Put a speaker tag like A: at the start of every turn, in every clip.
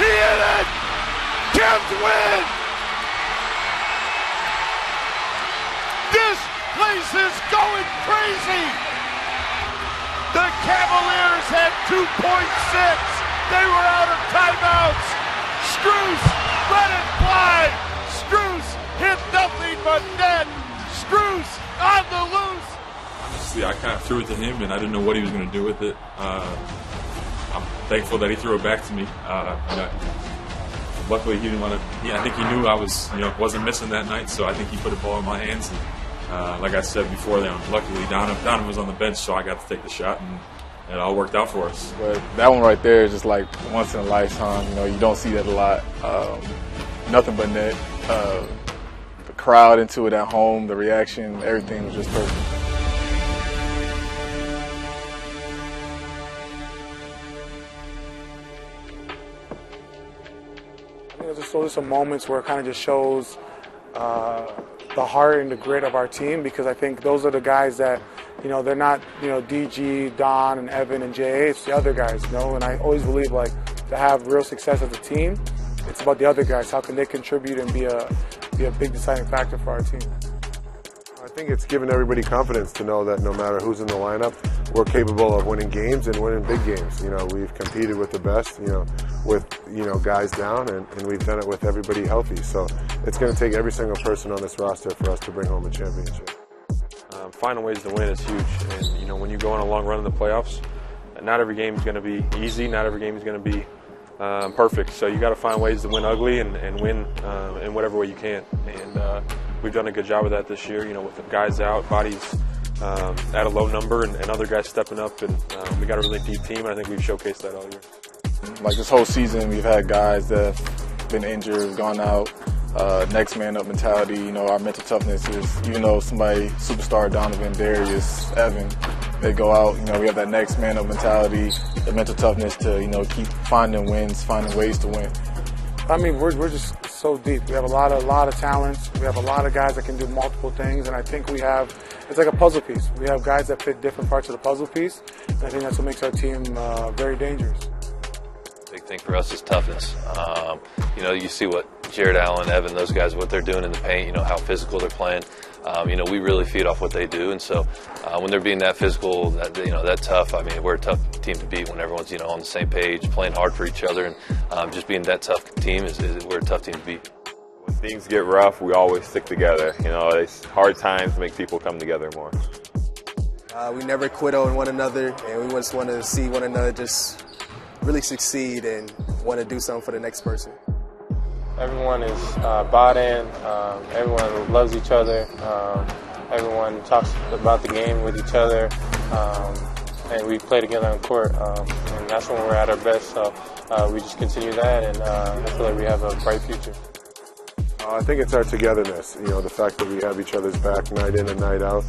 A: He hit it! Cavs win! This place is going crazy! The Cavaliers had 2.6. They were out of timeouts. Strus let it fly. Strus hit nothing but net. Strus on the loose.
B: Honestly, I kind of threw it to him, and I didn't know what he was going to do with it. I'm thankful that he threw it back to me. Luckily, he didn't want to. I think he knew I wasn't missing that night, so I think he put a ball in my hands. And, like I said before, luckily Donovan was on the bench, so I got to take the shot, and it all worked out for us.
C: But that one right there is just like once in a lifetime. You don't see that a lot. Nothing but net. The crowd into it at home, the reaction, everything was just perfect.
D: Those are some moments where it kind of just shows the heart and the grit of our team, because I think those are the guys that, they're not, DG, Don, and Evan, and J.A. It's the other guys, And I always believe, to have real success as a team, it's about the other guys. How can they contribute and be a big deciding factor for our team?
E: I think it's given everybody confidence to know that no matter who's in the lineup, we're capable of winning games and winning big games. We've competed with the best, with, guys down, and we've done it with everybody healthy. So it's going to take every single person on this roster for us to bring home a championship.
F: Finding ways to win is huge. And, when you go on a long run in the playoffs, not every game is going to be easy. Not every game is going to be perfect. So you got to find ways to win ugly and win in whatever way you can. And we've done a good job of that this year, with the guys out, bodies at a low number, and other guys stepping up. And we got a really deep team, and I think we've showcased that all year.
C: Like this whole season, we've had guys that have been injured, gone out, next man up mentality. Our mental toughness is, even though somebody, superstar Donovan, Darius, Evan, they go out, we have that next man up mentality, the mental toughness to, keep finding wins, finding ways to win.
D: We're just so deep. We have a lot of talents. We have a lot of guys that can do multiple things, and I think it's like a puzzle piece. We have guys that fit different parts of the puzzle piece, and I think that's what makes our team very dangerous.
G: Big thing for us is toughness. You see what Jared Allen, Evan, those guys, what they're doing in the paint, how physical they're playing. We really feed off what they do, and so when they're being that physical, that tough, we're a tough team to beat when everyone's, on the same page, playing hard for each other, and just being that tough team we're a tough team to beat.
H: When things get rough, we always stick together. It's hard times make people come together more.
I: We never quit on one another, and we just want to see one another just really succeed and want to do something for the next person.
J: Everyone is bought in. Everyone loves each other. Everyone talks about the game with each other, and we play together on court. And that's when we're at our best. So we just continue that, and I feel like we have a bright future.
E: I think it's our togetherness. The fact that we have each other's back night in and night out,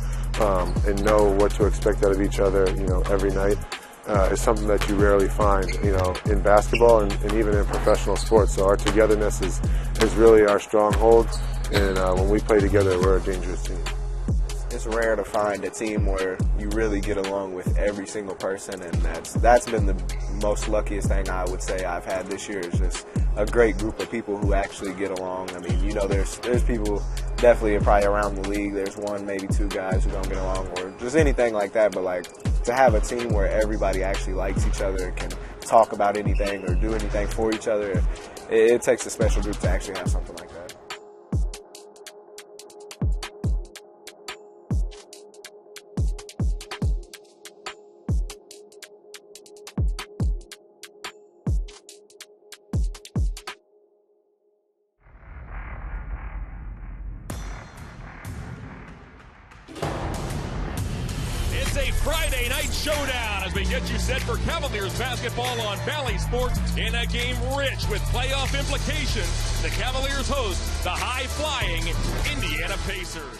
E: and know what to expect out of each other. Every night. Is something that you rarely find, in basketball and even in professional sports. So our togetherness is really our stronghold, and when we play together, we're a dangerous team.
K: It's rare to find a team where you really get along with every single person, and that's been the most luckiest thing I would say I've had this year, is just a great group of people who actually get along. There's people definitely probably around the league, there's one, maybe two guys who don't get along, or just anything like that, but to have a team where everybody actually likes each other and can talk about anything or do anything for each other, it takes a special group to actually have something like that.
A: It's a Friday night showdown as we get you set for Cavaliers basketball on Valley Sports in a game rich with playoff implications. The Cavaliers host the high-flying Indiana Pacers.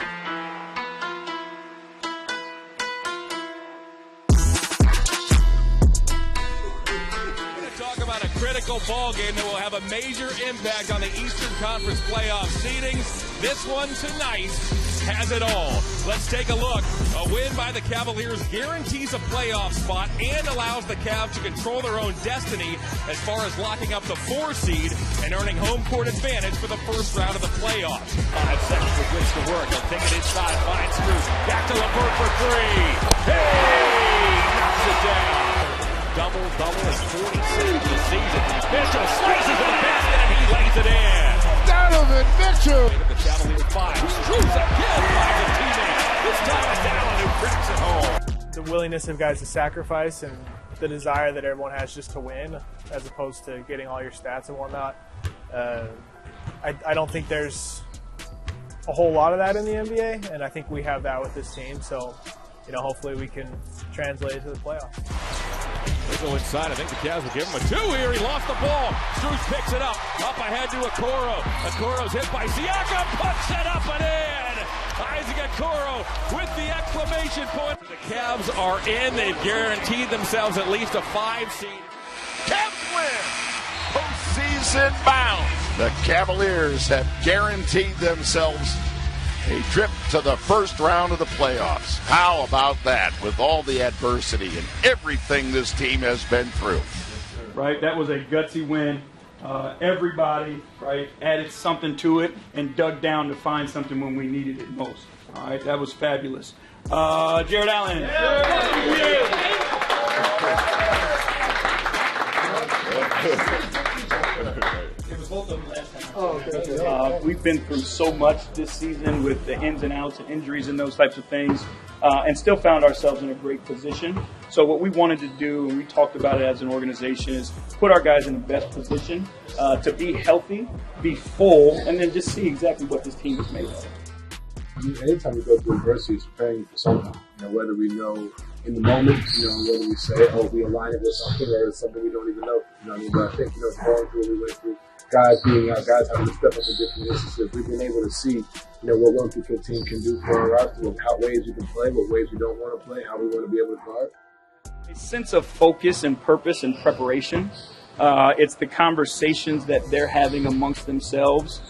A: We're going to talk about a critical ball game that will have a major impact on the Eastern Conference playoff seedings. This one tonight has it all. Let's take a look. A win by the Cavaliers guarantees a playoff spot and allows the Cavs to control their own destiny as far as locking up the 4 seed and earning home court advantage for the first round of the playoffs. 5 seconds with which to work. He'll take it inside, finds Strus. Back to LeVert for 3. Hey! Knocks it down. Double-double is 46 this season. Mitchell slices to the basket and he lays it in.
L: Donovan Mitchell.
A: The Cavaliers 5. Strus again finds a teammate. This time it's Allen who cracks it home.
M: The willingness of guys to sacrifice and the desire that everyone has just to win as opposed to getting all your stats and whatnot. I don't think there's a whole lot of that in the NBA, and I think we have that with this team. So, hopefully we can translate it to the playoffs.
A: They go inside. I think the Cavs will give him a 2 here. He lost the ball. Strus picks it up. Up ahead to Okoro. Okoro's hit by Siakam. Puts it up and in. Isaac Okoro with the exclamation point. The Cavs are in. They've guaranteed themselves at least a 5 seed.
L: Cavs win. Postseason bound. The Cavaliers have guaranteed themselves a trip to the first round of the playoffs. How about that, with all the adversity and everything this team has been through?
N: Right, that was a gutsy win. Everybody, right, added something to it and dug down to find something when we needed it most. All right, that was fabulous. Jared Allen. We've been through so much this season with the ins and outs and injuries and those types of things, and still found ourselves in a great position. So what we wanted to do, and we talked about it as an organization, is put our guys in the best position to be healthy, be full, and then just see exactly what this team is made of.
O: Anytime we go through adversity, it's preparing you for something. Whether we know in the moment, whether we say, oh, we align it with something, or it's something we don't even know. But I think, going through what we went through, guys having to step up in different instances, we've been able to see, what 1 through 15 can do for us, how ways we can play, what ways we don't want to play, how we want to be able to guard.
N: A sense of focus and purpose and preparation. It's the conversations that they're having amongst themselves.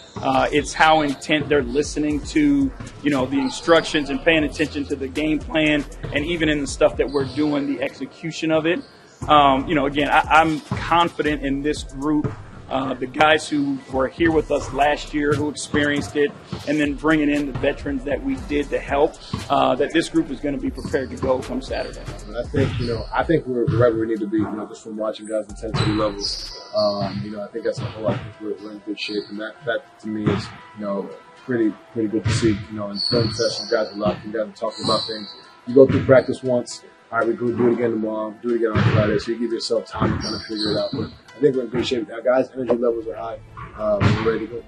N: It's how intent they're listening to, the instructions and paying attention to the game plan, and even in the stuff that we're doing, the execution of it. Again, I'm confident in this group. The guys who were here with us last year, who experienced it, and then bringing in the veterans that we did to help, that this group is going to be prepared to go come Saturday.
O: I think we're wherever we need to be, just from watching guys' intensity levels. I think that's a whole lot. I think we're in good shape, and that to me is, pretty good to see. In film sessions, guys are locked in, guys are talking about things. You go through practice once, all right, we go do it again tomorrow, do it again on Friday, so you give yourself time to kind of figure it out. But I think we're in good shape. Our guys' energy levels are high. We're ready to go.